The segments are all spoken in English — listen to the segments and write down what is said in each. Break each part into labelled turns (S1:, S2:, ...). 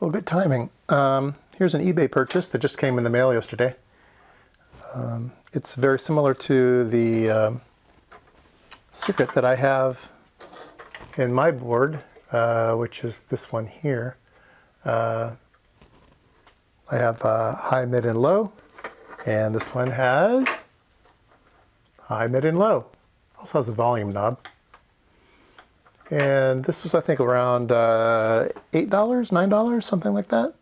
S1: Well, good timing. Here's an eBay purchase that just came in the mail yesterday. It's very similar to the circuit that I have in my board, which is this one here. I have high, mid, and low, and this one has high, mid, and low. Also has a volume knob. And this was, I think, around $8, $9, something like that.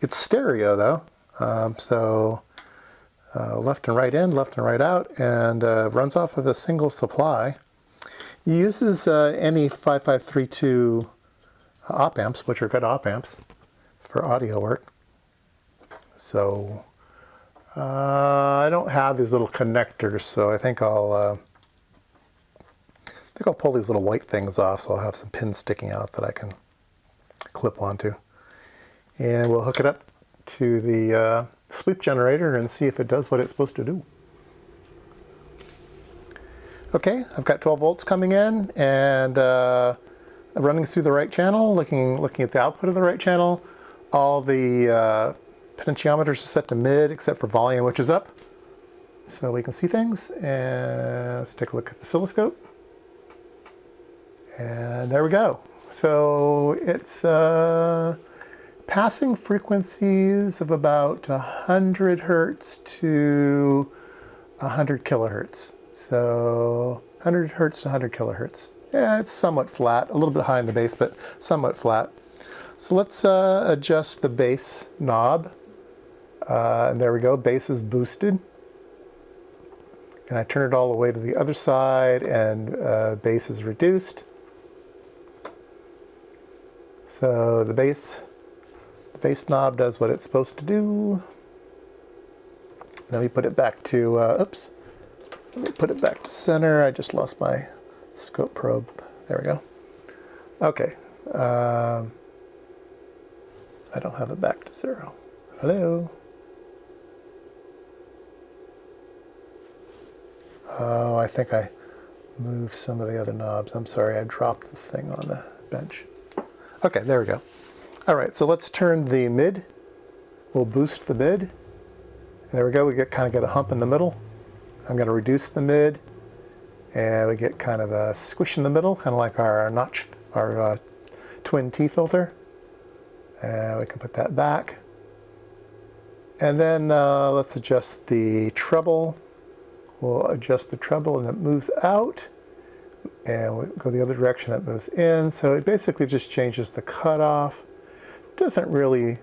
S1: It's stereo, though, so left and right in, left and right out, and runs off of a single supply. It uses any 5532 op amps, which are good op amps for audio work. So I don't have these little connectors, so I think I'll pull these little white things off, so I'll have some pins sticking out that I can clip onto. And we'll hook it up to the sweep generator and see if it does what it's supposed to do. Okay, I've got 12 volts coming in and running through the right channel, looking at the output of the right channel. All the potentiometers are set to mid except for volume, which is up, so we can see things. And let's take a look at the oscilloscope. And there we go. So it's passing frequencies of about 100 hertz to 100 kilohertz. So 100 hertz to 100 kilohertz. Yeah, it's somewhat flat, a little bit high in the bass, but somewhat flat. So let's adjust the bass knob. And there we go, bass is boosted. And I turn it all the way to the other side, and bass is reduced. So the bass knob does what it's supposed to do. Let me put it back to, oops. Let me put it back to center. I just lost my scope probe. There we go. Okay. I don't have it back to 0. Hello? Oh, I think I moved some of the other knobs. I'm sorry, I dropped this thing on the bench. Okay, there we go. All right, so let's turn the mid. We'll boost the mid. There we go, we kind of get a hump in the middle. I'm going to reduce the mid, and we get kind of a squish in the middle, kind of like our notch, our twin T filter. And we can put that back. And then let's adjust the treble. We'll adjust the treble, and it moves out. And we go the other direction, it moves in. So it basically just changes the cutoff. Doesn't really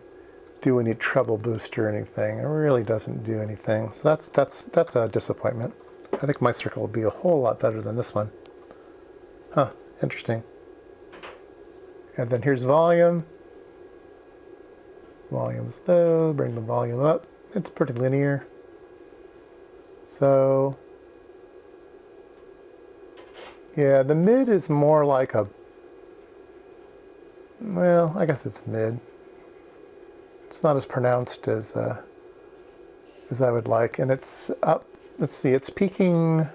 S1: do any treble boost or anything. It really doesn't do anything. So that's a disappointment. I think my circuit will be a whole lot better than this one. Huh, interesting. And then here's volume. Volume's low, bring the volume up. It's pretty linear. So yeah, the mid is more like a, well, I guess it's mid. It's not as pronounced as I would like, and it's up. Let's see, it's peaking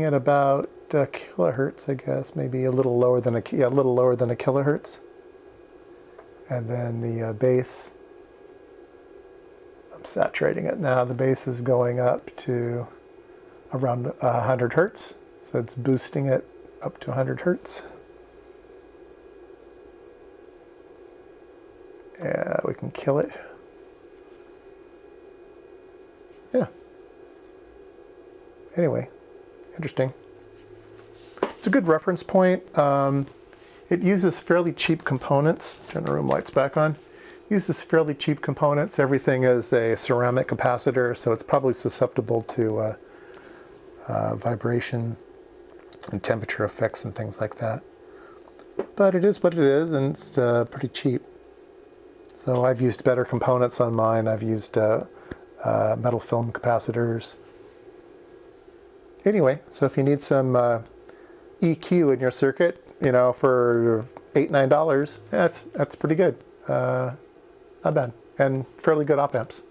S1: at about kilohertz, I guess, maybe a little lower than a kilohertz. And then the bass, I'm saturating it now. The bass is going up to around 100 hertz, so it's boosting it up to 100 hertz. Yeah, we can kill it. Yeah. Anyway, interesting. It's a good reference point. It uses fairly cheap components. Turn the room lights back on. Uses fairly cheap components. Everything is a ceramic capacitor, so it's probably susceptible to vibration and temperature effects and things like that. But it is what it is, and it's pretty cheap. So I've used better components on mine. I've used metal film capacitors. Anyway, so if you need some EQ in your circuit, you know, for $8, $9, that's pretty good. Not bad, and fairly good op amps.